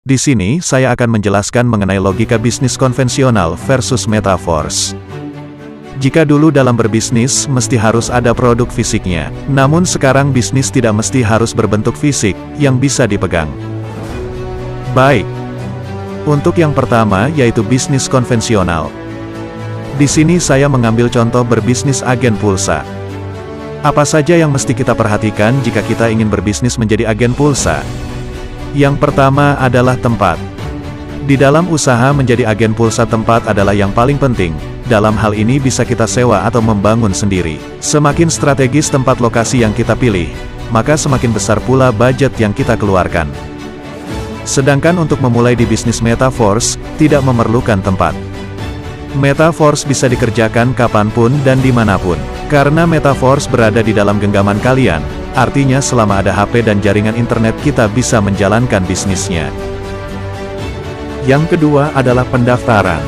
Di sini saya akan menjelaskan mengenai logika bisnis konvensional versus metaverse. Jika dulu dalam berbisnis mesti harus ada produk fisiknya, namun sekarang bisnis tidak mesti harus berbentuk fisik yang bisa dipegang. Baik. Untuk yang pertama yaitu bisnis konvensional. Di sini saya mengambil contoh berbisnis agen pulsa. Apa saja yang mesti kita perhatikan jika kita ingin berbisnis menjadi agen pulsa? Yang pertama adalah tempat. Di dalam usaha menjadi agen pulsa, tempat adalah yang paling penting. Dalam hal ini bisa kita sewa atau membangun sendiri. Semakin strategis tempat lokasi yang kita pilih, maka semakin besar pula budget yang kita keluarkan. Sedangkan untuk memulai di bisnis metaverse, tidak memerlukan tempat. Metaverse bisa dikerjakan kapanpun dan dimanapun. Karena metaverse berada di dalam genggaman kalian, artinya selama ada HP dan jaringan internet kita bisa menjalankan bisnisnya. Yang kedua adalah pendaftaran.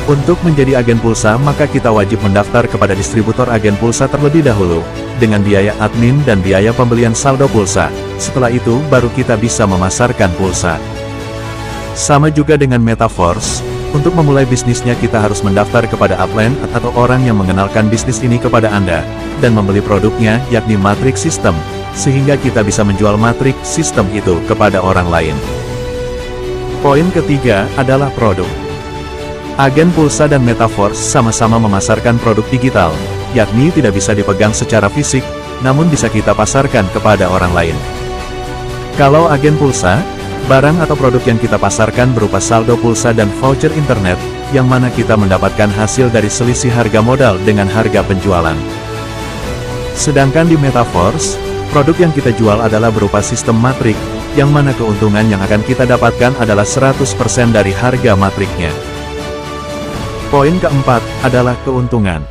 Untuk menjadi agen pulsa maka kita wajib mendaftar kepada distributor agen pulsa terlebih dahulu, dengan biaya admin dan biaya pembelian saldo pulsa. Setelah itu baru kita bisa memasarkan pulsa. Sama juga dengan metaverse, untuk memulai bisnisnya kita harus mendaftar kepada upline atau orang yang mengenalkan bisnis ini kepada Anda, dan membeli produknya yakni Matrix System, sehingga kita bisa menjual Matrix System itu kepada orang lain. Poin ketiga adalah produk. Agen pulsa dan metaverse sama-sama memasarkan produk digital, yakni tidak bisa dipegang secara fisik, namun bisa kita pasarkan kepada orang lain. Kalau agen pulsa, barang atau produk yang kita pasarkan berupa saldo pulsa dan voucher internet, yang mana kita mendapatkan hasil dari selisih harga modal dengan harga penjualan. Sedangkan di metaverse, produk yang kita jual adalah berupa sistem Matrix, yang mana keuntungan yang akan kita dapatkan adalah 100% dari harga Matrixnya. Poin keempat adalah keuntungan.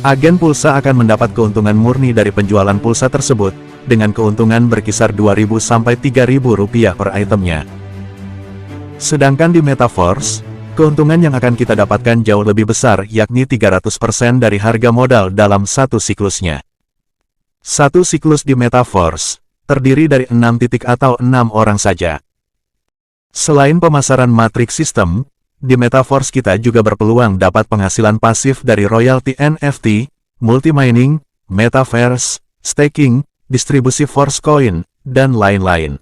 Agen pulsa akan mendapat keuntungan murni dari penjualan pulsa tersebut, dengan keuntungan berkisar Rp2.000 sampai Rp3.000 per itemnya. Sedangkan di metaverse, keuntungan yang akan kita dapatkan jauh lebih besar, yakni 300% dari harga modal dalam satu siklusnya. Satu siklus di metaverse terdiri dari 6 titik atau 6 orang saja. Selain pemasaran Matrix System, di metaverse kita juga berpeluang dapat penghasilan pasif dari royalti NFT, multi-mining, metaverse, staking, distribusi Force Coin, dan lain-lain.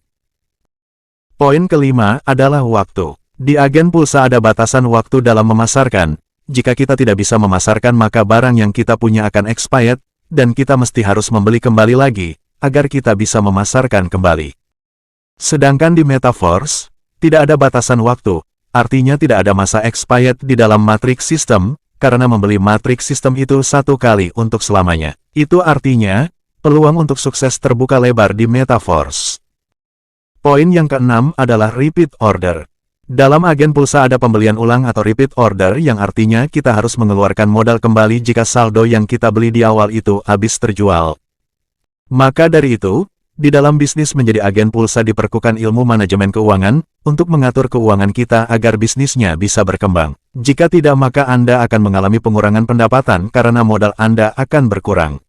Poin kelima adalah waktu. Di agen pulsa ada batasan waktu dalam memasarkan. Jika kita tidak bisa memasarkan maka barang yang kita punya akan expired, dan kita mesti harus membeli kembali lagi, agar kita bisa memasarkan kembali. Sedangkan di metaverse, tidak ada batasan waktu, artinya tidak ada masa expired di dalam Matrix System, karena membeli Matrix System itu satu kali untuk selamanya. Itu artinya, peluang untuk sukses terbuka lebar di metaverse. Poin yang keenam adalah repeat order. Dalam agen pulsa ada pembelian ulang atau repeat order yang artinya kita harus mengeluarkan modal kembali jika saldo yang kita beli di awal itu habis terjual. Maka dari itu, di dalam bisnis menjadi agen pulsa diperlukan ilmu manajemen keuangan, untuk mengatur keuangan kita agar bisnisnya bisa berkembang. Jika tidak maka Anda akan mengalami pengurangan pendapatan karena modal Anda akan berkurang.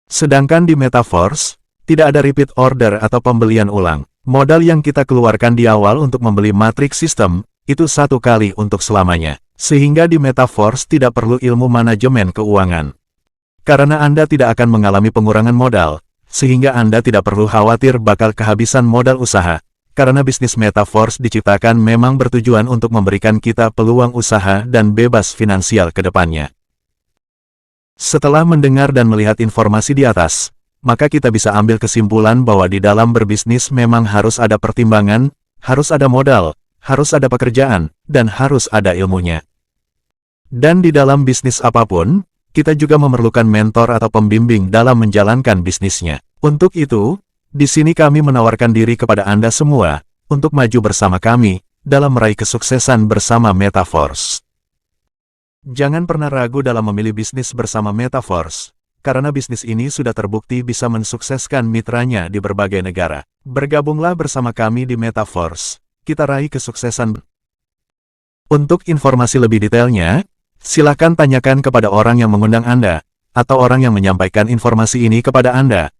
Sedangkan di metaverse, tidak ada repeat order atau pembelian ulang. Modal yang kita keluarkan di awal untuk membeli Matrix System, itu satu kali untuk selamanya. Sehingga di metaverse tidak perlu ilmu manajemen keuangan. Karena Anda tidak akan mengalami pengurangan modal, sehingga Anda tidak perlu khawatir bakal kehabisan modal usaha. Karena bisnis metaverse diciptakan memang bertujuan untuk memberikan kita peluang usaha dan bebas finansial ke depannya. Setelah mendengar dan melihat informasi di atas, maka kita bisa ambil kesimpulan bahwa di dalam berbisnis memang harus ada pertimbangan, harus ada modal, harus ada pekerjaan, dan harus ada ilmunya. Dan di dalam bisnis apapun, kita juga memerlukan mentor atau pembimbing dalam menjalankan bisnisnya. Untuk itu, di sini kami menawarkan diri kepada Anda semua, untuk maju bersama kami, dalam meraih kesuksesan bersama metaverse. Jangan pernah ragu dalam memilih bisnis bersama metaverse, karena bisnis ini sudah terbukti bisa mensukseskan mitranya di berbagai negara. Bergabunglah bersama kami di metaverse, kita raih kesuksesan. Untuk informasi lebih detailnya, silakan tanyakan kepada orang yang mengundang Anda, atau orang yang menyampaikan informasi ini kepada Anda.